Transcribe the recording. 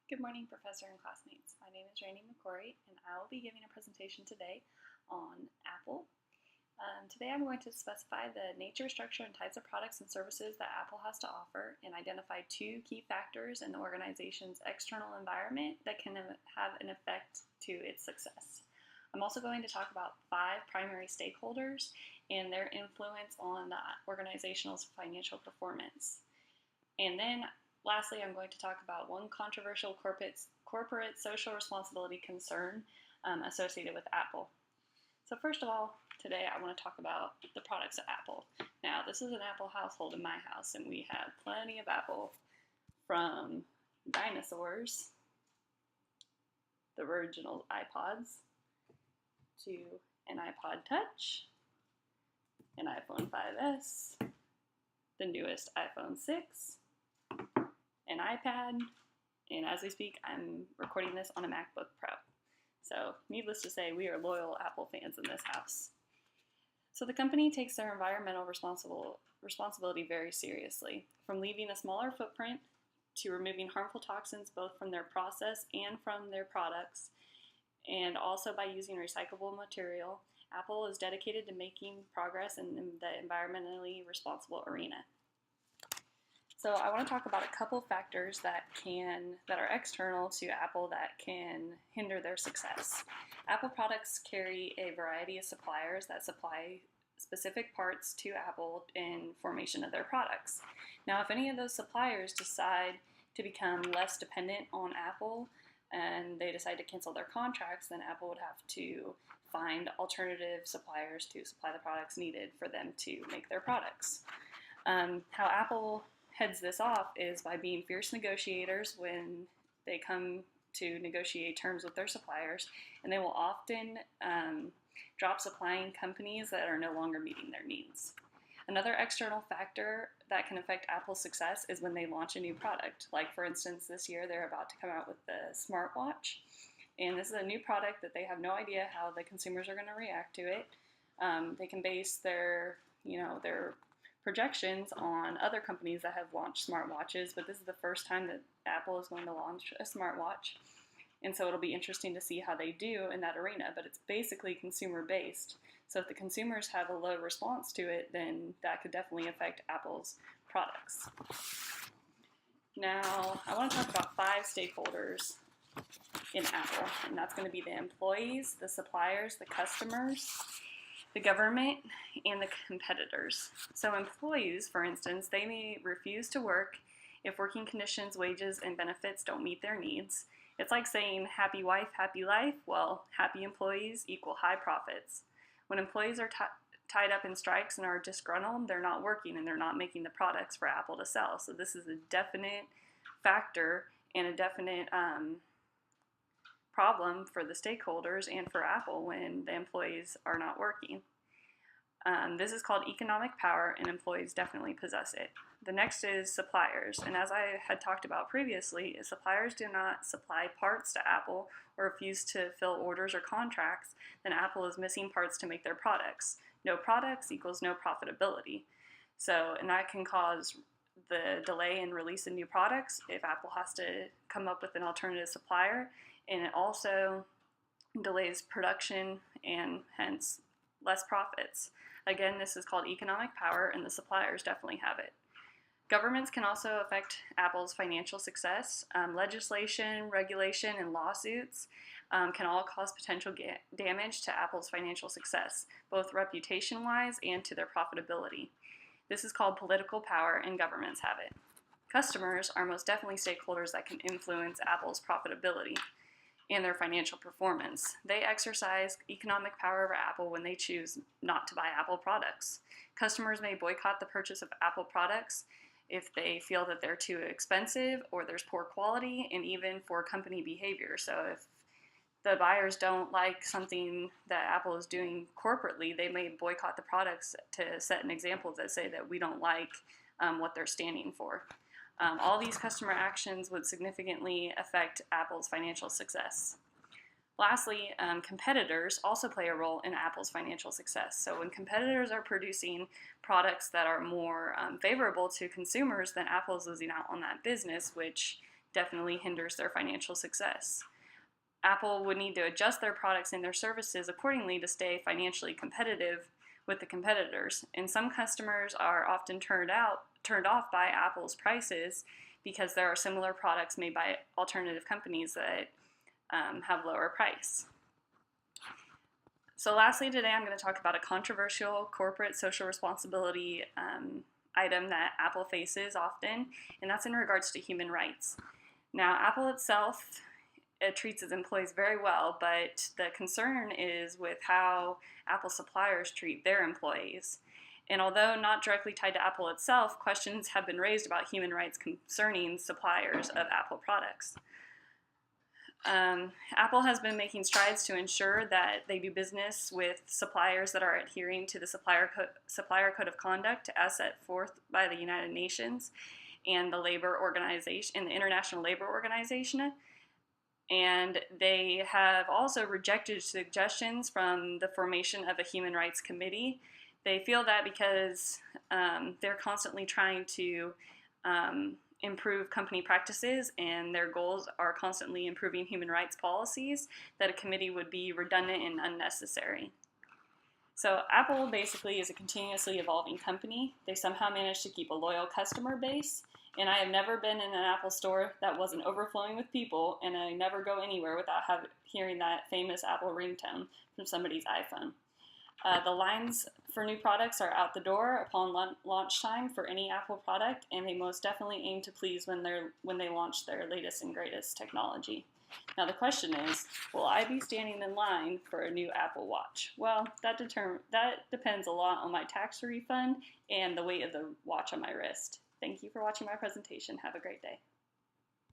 Good morning, Professor and classmates. My name is Randy McCory, and I will be giving a presentation today on Apple. Today I'm going to specify the nature, structure, and types of products and services that Apple has to offer and identify two key factors in the organization's external environment that can have an effect to its success. I'm also going to talk about 5 primary stakeholders and their influence on the organizational financial performance. And then lastly, I'm going to talk about one controversial corporate social responsibility concern associated with Apple. So first of all, today I want to talk about the products of Apple. Now, this is an Apple household in my house, and we have plenty of Apple, from dinosaurs, the original iPods, to an iPod Touch, an iPhone 5S, the newest iPhone 6, an iPad, and as we speak, I'm recording this on a MacBook Pro. So, needless to say, we are loyal Apple fans in this house. So the company takes their environmental responsibility very seriously, from leaving a smaller footprint to removing harmful toxins both from their process and from their products, and also by using recyclable material. Apple is dedicated to making progress in the environmentally responsible arena. So I want to talk about a couple factors that are external to Apple that can hinder their success. Apple products carry a variety of suppliers that supply specific parts to Apple in formation of their products. Now, if any of those suppliers decide to become less dependent on Apple and they decide to cancel their contracts, then Apple would have to find alternative suppliers to supply the products needed for them to make their products. How Apple heads this off is by being fierce negotiators when they come to negotiate terms with their suppliers, and they will often drop supplying companies that are no longer meeting their needs. Another external factor that can affect Apple's success is when they launch a new product. Like, for instance, this year they're about to come out with the smartwatch, and this is a new product that they have no idea how the consumers are going to react to it. They can base their projections on other companies that have launched smartwatches, but this is the first time that Apple is going to launch a smartwatch. And so it'll be interesting to see how they do in that arena, but it's basically consumer based. So if the consumers have a low response to it, then that could definitely affect Apple's products. Now, I want to talk about 5 stakeholders in Apple, and that's going to be the employees, the suppliers, the customers, the government, and the competitors. So employees, for instance, they may refuse to work if working conditions, wages, and benefits don't meet their needs. It's like saying happy wife, happy life. Well, happy employees equal high profits. When employees are tied up in strikes and are disgruntled, they're not working and they're not making the products for Apple to sell. So this is a definite factor and a definite problem for the stakeholders and for Apple when the employees are not working. This is called economic power, and employees definitely possess it. The next is suppliers, and as I had talked about previously, if suppliers do not supply parts to Apple or refuse to fill orders or contracts, then Apple is missing parts to make their products. No products equals no profitability. So, and that can cause the delay in releasing new products if Apple has to come up with an alternative supplier, and it also delays production and hence less profits. Again, this is called economic power, and the suppliers definitely have it. Governments can also affect Apple's financial success. Legislation, regulation, and lawsuits can all cause potential damage to Apple's financial success, both reputation-wise and to their profitability. This is called political power, and governments have it. Customers are most definitely stakeholders that can influence Apple's profitability and their financial performance. They exercise economic power over Apple when they choose not to buy Apple products. Customers may boycott the purchase of Apple products if they feel that they're too expensive or there's poor quality, and even for company behavior. So if the buyers don't like something that Apple is doing corporately, they may boycott the products to set an example that say that we don't like what they're standing for. All these customer actions would significantly affect Apple's financial success. Lastly, competitors also play a role in Apple's financial success. So when competitors are producing products that are more favorable to consumers, then Apple is losing out on that business, which definitely hinders their financial success. Apple would need to adjust their products and their services accordingly to stay financially competitive with the competitors. And some customers are often turned off by Apple's prices because there are similar products made by alternative companies that have lower price. So lastly, today I'm going to talk about a controversial corporate social responsibility item that Apple faces often, and that's in regards to human rights. Now, Apple itself, it treats its employees very well, but the concern is with how Apple suppliers treat their employees. And although not directly tied to Apple itself, questions have been raised about human rights concerning suppliers of Apple products. Apple has been making strides to ensure that they do business with suppliers that are adhering to the Supplier Code of Conduct as set forth by the United Nations and the International Labor Organization. And they have also rejected suggestions from the formation of a human rights committee. They feel that because they're constantly trying to improve company practices and their goals are constantly improving human rights policies, that a committee would be redundant and unnecessary. So Apple basically is a continuously evolving company. They somehow managed to keep a loyal customer base, and I have never been in an Apple store that wasn't overflowing with people, and I never go anywhere without hearing that famous Apple ringtone from somebody's iPhone. The lines for new products are out the door upon launch time for any Apple product, and they most definitely aim to please when they launch their latest and greatest technology. Now the question is, will I be standing in line for a new Apple Watch? Well, that depends a lot on my tax refund and the weight of the watch on my wrist. Thank you for watching my presentation. Have a great day.